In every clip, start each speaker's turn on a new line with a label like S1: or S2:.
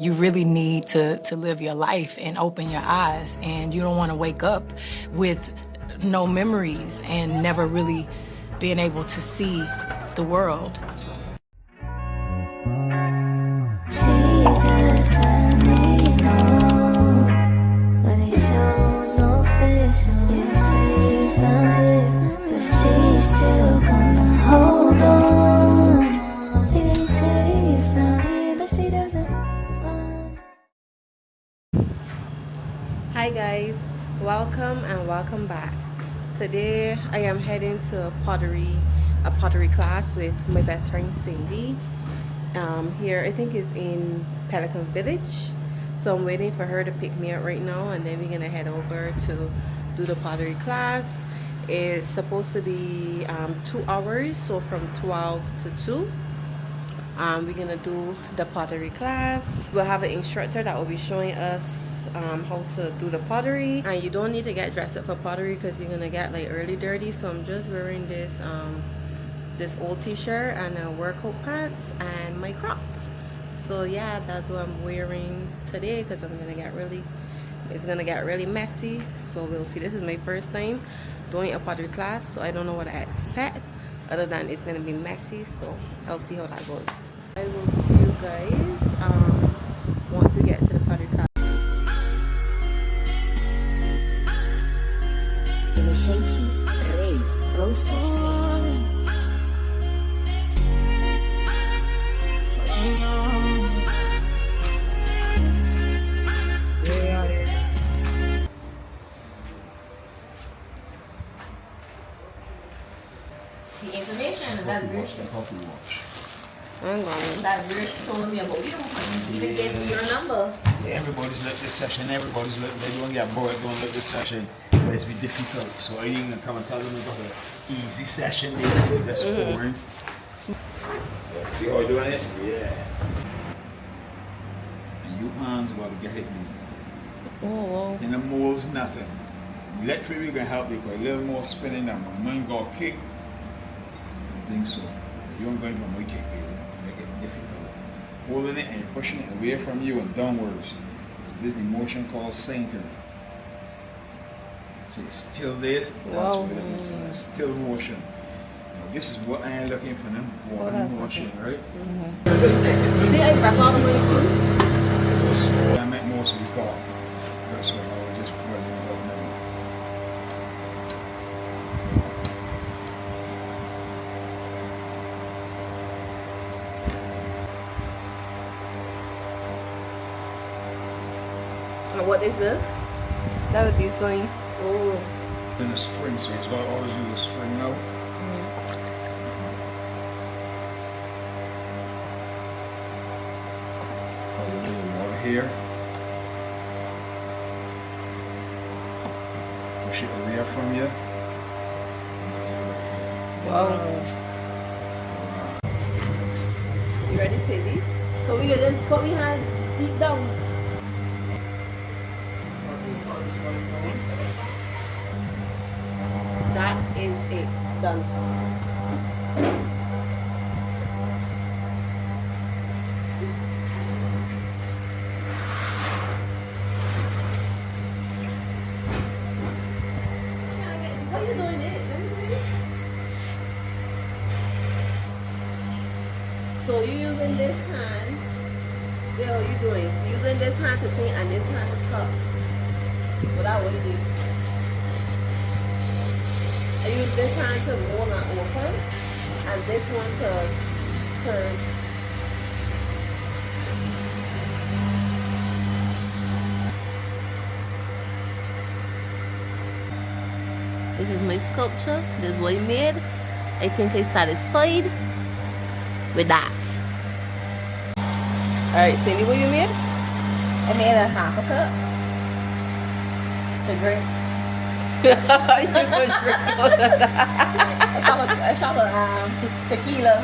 S1: You really need to live your life and open your eyes, and you don't want to wake up with no memories and never really being able to see the world.
S2: Hi guys, welcome and welcome back. Today I am heading to a pottery class with my best friend Cindy. Here I think it's in Pelican Village, so I'm waiting for her to pick me up right now, and then we're gonna head over to do the pottery class. It's supposed to be 2 hours, so from 12 to 2. We're gonna do the pottery class. We'll have an instructor that will be showing us how to do the pottery, and you don't need to get dressed up for pottery because you're gonna get like early dirty. So I'm just wearing this this old t-shirt and a workout pants and my Crocs. So yeah, that's what I'm wearing today because it's gonna get really messy. So we'll see. This is my first time doing a pottery class, so I don't know what I expect other than it's gonna be messy. So I'll see how that goes. I will see you guys once we get to the pottery class.
S3: The information, that's where she told me about. You don't even give me your number.
S4: Yeah, everybody's like this session, they don't get bored, don't like this session, but it's be difficult. So I ain't gonna come and tell them about an easy session, they just boring. See how I doing it? Yeah. And you hands got to get it moving. In the molds, nothing. Electric gonna help you, because a little more spinning and my mind got kick. I think so. You don't going from my kick, make it difficult. Holding it and pushing it away from you and downwards. So this is the motion called sinking. See, it's still there. That's what it is. Still motion. Now this is what I am looking for them. Water motion, right?
S3: See, I back all the way through.
S4: I meant most of the car. That's what I was just running about now.
S2: What is this? That's what he's doing. Oh.
S4: Then a string, so he's got to always use a string now. A little water here. Push it away from you.
S2: Wow. You ready, Cindy? So we just put my hand deep down. That is it. Done. How are you doing it? So you're using this hand. Yeah, what are you doing? Using this hand to clean and this hand to cut. Without what you do. I use this hand to roll and open, and this one to turn. This is my sculpture. This is what I made. I think I'm satisfied with that. Alright, Cindy, what you made?
S3: I made a half a cup to drink.
S2: You put drink on
S3: A shot of tequila.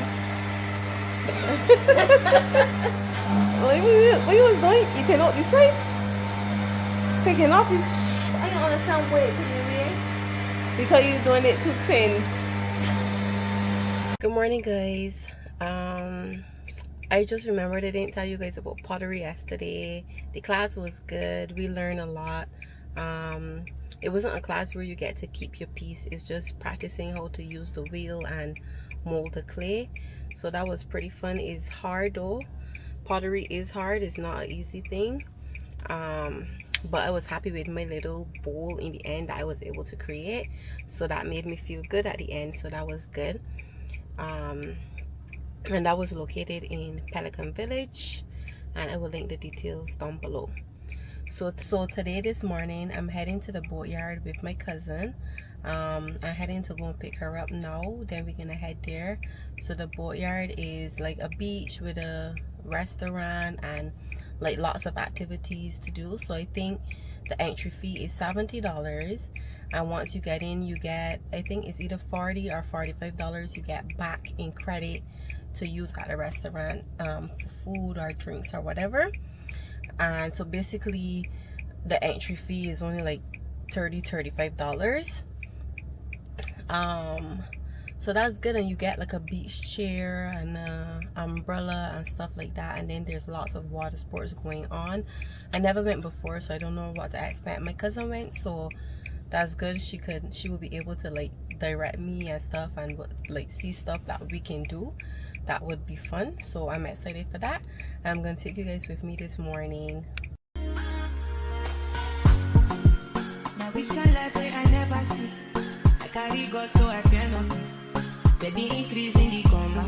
S2: What you was doing? You cannot be safe. Taking off his. I don't understand what you mean. Because you're doing it too thin. Good morning, guys. I just remembered I didn't tell you guys about pottery yesterday. The class was good. We learned a lot. It wasn't a class where you get to keep your piece. It's just practicing how to use the wheel and mold the clay. So that was pretty fun. It's hard though. Pottery is hard. It's not an easy thing. But I was happy with my little bowl in the end that I was able to create. So that made me feel good at the end. So that was good. And that was located in Pelican Village, and I will link the details down below. So today, this morning, I'm heading to the Boatyard with my cousin. I'm heading to go and pick her up now, then we're gonna head there. So the Boatyard is like a beach with a restaurant and like lots of activities to do. So I think the entry fee is $70, and once you get in, you get, I think it's either $40 or $45 you get back in credit to use at a restaurant for food or drinks or whatever. And so basically the entry fee is only like $35. So that's good, and you get like a beach chair and umbrella and stuff like that, and then there's lots of water sports going on. I never went before, so I don't know what to expect. My cousin went, so that's good. She will be able to like direct me and stuff, and like see stuff that we can do. That would be fun, so I'm excited for that. I'm gonna take you guys with me this morning.
S5: Now we can life I never see. I carry God so I fear nothing. Baby increase in the comma.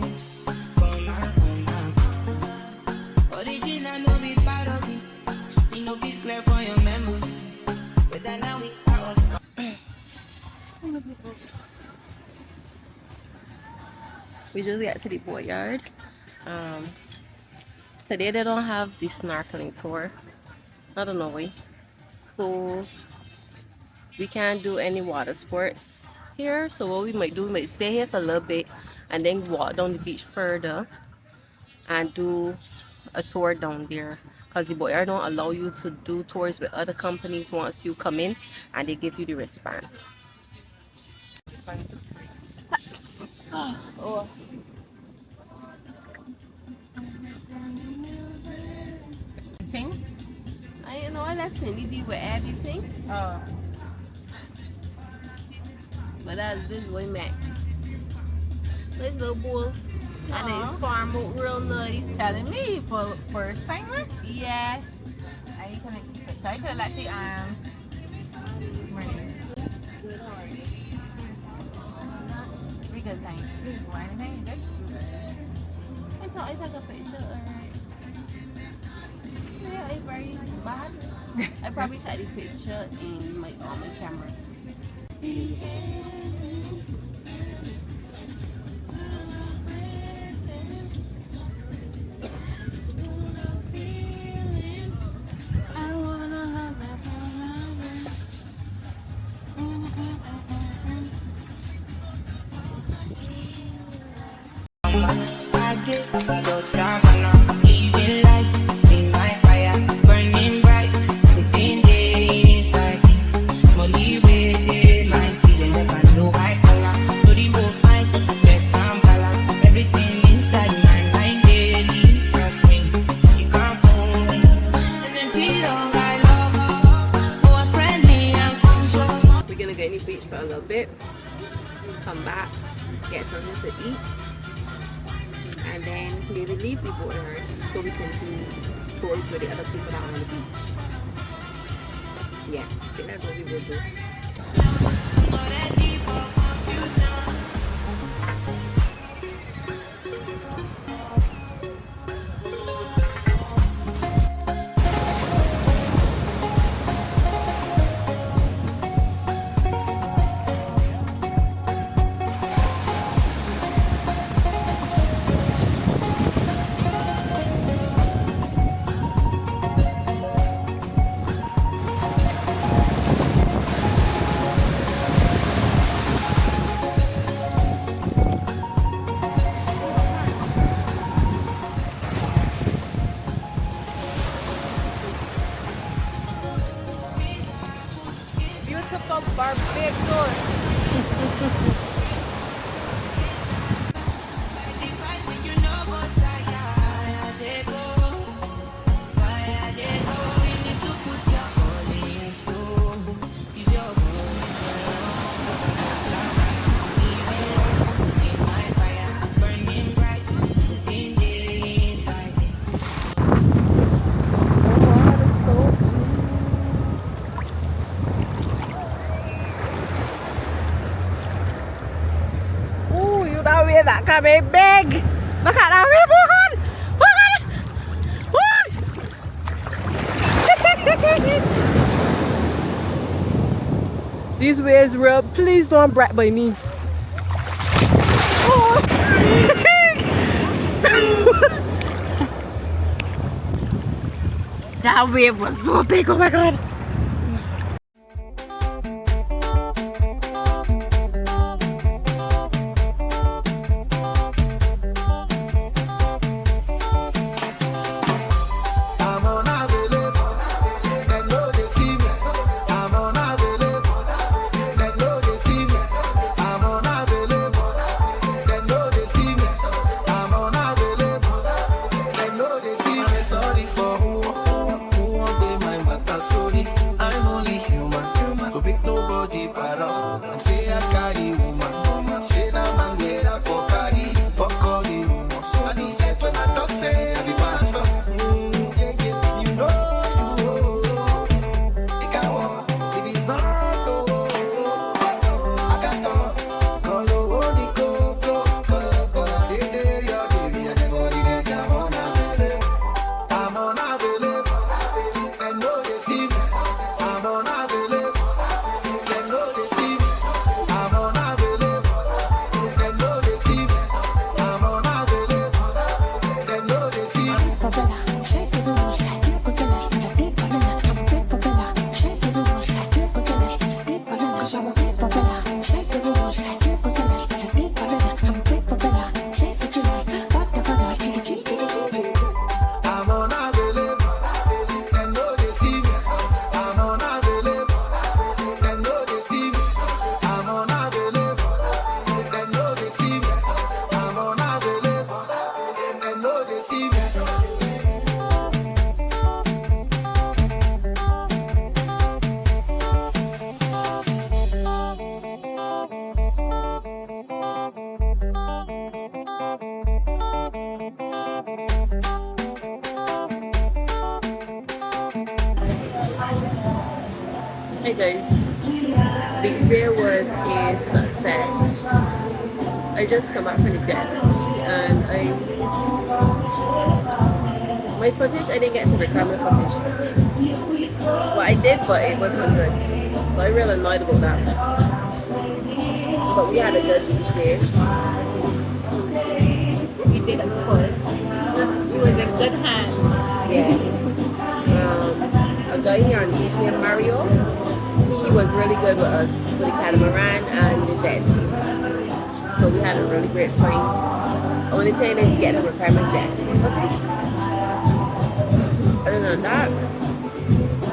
S5: Original no be part of it. You know be clear for your memory. But then now we are.
S2: We just got to the Boatyard. Today they don't have the snorkeling tour. I don't know why. So we can't do any water sports here. So what we might do, we might stay here for a little bit and then walk down the beach further and do a tour down there. Because the Boatyard don't allow you to do tours with other companies once you come in, and they give you the wristband. Oh.
S3: Thing?
S2: I didn't know that Cindy did with everything.
S3: Oh.
S2: But that's this way Max. This little boy. And they farm out real nice.
S3: Telling me for first timer?
S2: Yeah.
S3: I can expect. I could actually morning.
S2: Good morning.
S3: Because time. Why anything?
S2: I thought I took a picture, alright. Yeah, it's very bad. I probably took the picture in my camera. We're gonna get in the beach for a little bit, come back, get something to eat, and then maybe leave the Boatyard so we can do tours with the other people that are on the beach. Yeah, I think that's what we will do. baby big. Look at that baby. These waves real. Please don't break by me. Oh. That wave was so big. Oh my god. Hey guys, the day was a success. I just come back from the jet ski and my footage, I didn't get to record my footage. Well, I did, but it wasn't good. So I'm really annoyed about that. But we had a good beach day.
S1: We did, of course. It was in good hands.
S2: Yeah. A guy here on the beach named Mario, he was really good with us for the catamaran and the jet ski. So we had a really great swing. Only thing is get a requirement jet ski. Okay. Other than that,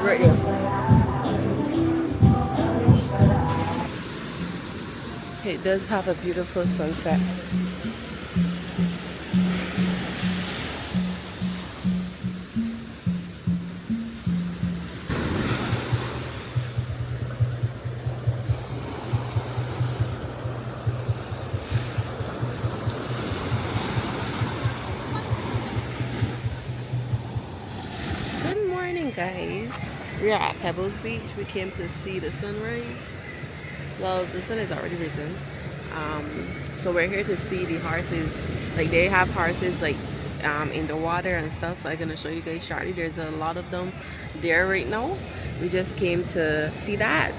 S2: great deal. It does have a beautiful sunset. Guys, we are at Pebbles Beach. We came to see the sunrise. Well, the sun has already risen. So we're here to see the horses. Like they have horses like in the water and stuff. So I'm gonna show you guys shortly. There's a lot of them there right now. We just came to see that,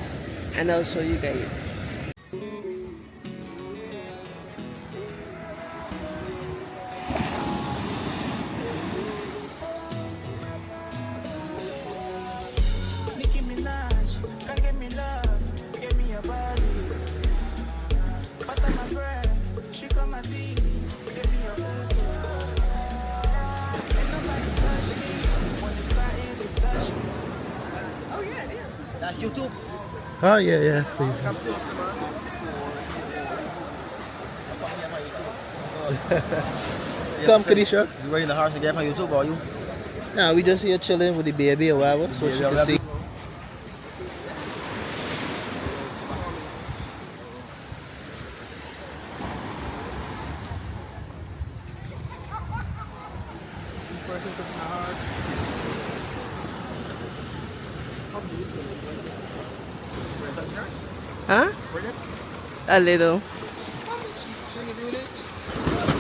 S2: and I'll show you guys.
S6: That's YouTube.
S7: Oh yeah. Please. Come, Kadisha.
S6: You ready in the house again on YouTube, or you?
S7: Nah, we just here chilling with the baby or whatever, so she can see.
S2: Huh? A little.
S6: She's coming. She can do that.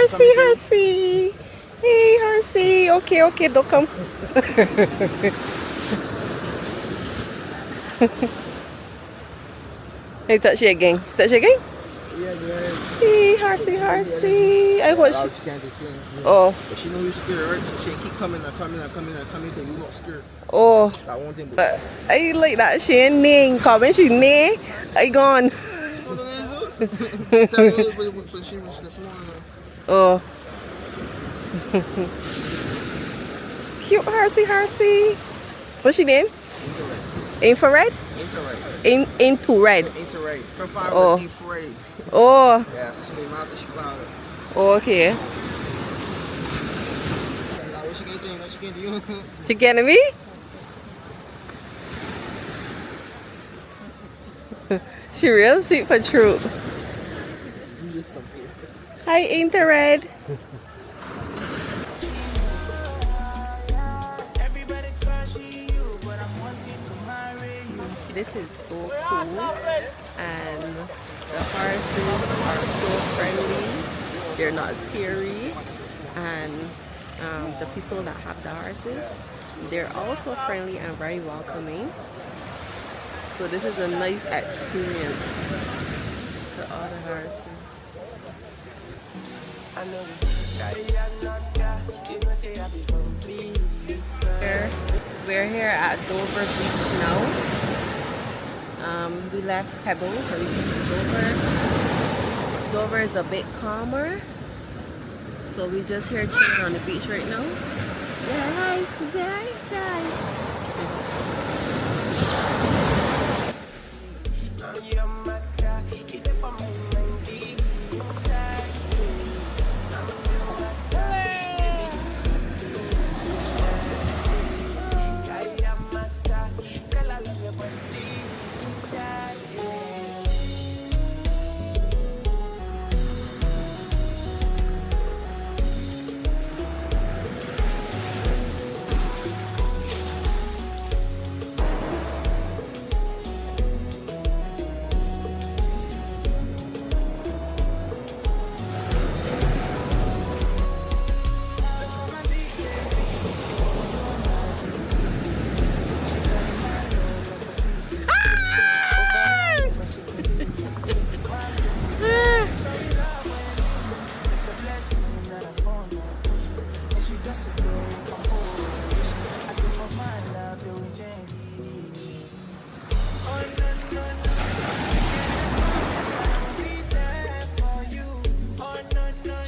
S2: Harsey, Harsey. Hey, Harsey. Okay, okay, don't come. Hey, touch it again. Touch it again.
S7: Yeah, yeah.
S2: Hey, Harsey, Harsey. I watch.
S7: She can't do shit.
S2: Oh,
S7: But she know you scared, right? So she keep coming and coming and coming and coming, then you not scared.
S2: oh.
S7: That one thing, but
S2: I like that. She ain't name. Comment she name. I gone.
S7: so she was this morning.
S2: Oh. Cute Harsey, Harsey. What's she name? Infrared? Into red.
S7: Infrared. Her father
S2: Oh.
S7: was infrared.
S2: Oh.
S7: Yeah, so she named after she found it.
S2: Okay.
S7: Like, what she can't do, what she can't do.
S2: She getting me? She real sweet for truth. Hi, Infrared. This is so cool, and the horses are so friendly. They're not scary, and the people that have the horses, they're also friendly and very welcoming. So this is a nice experience for all the horses. We're here at Dover Beach now. We left Pebbles and we came to Dover. Dover is a bit calmer, so we just here chilling on the beach right now. Yeah, hi, hi, hi.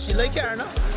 S7: She like it or not?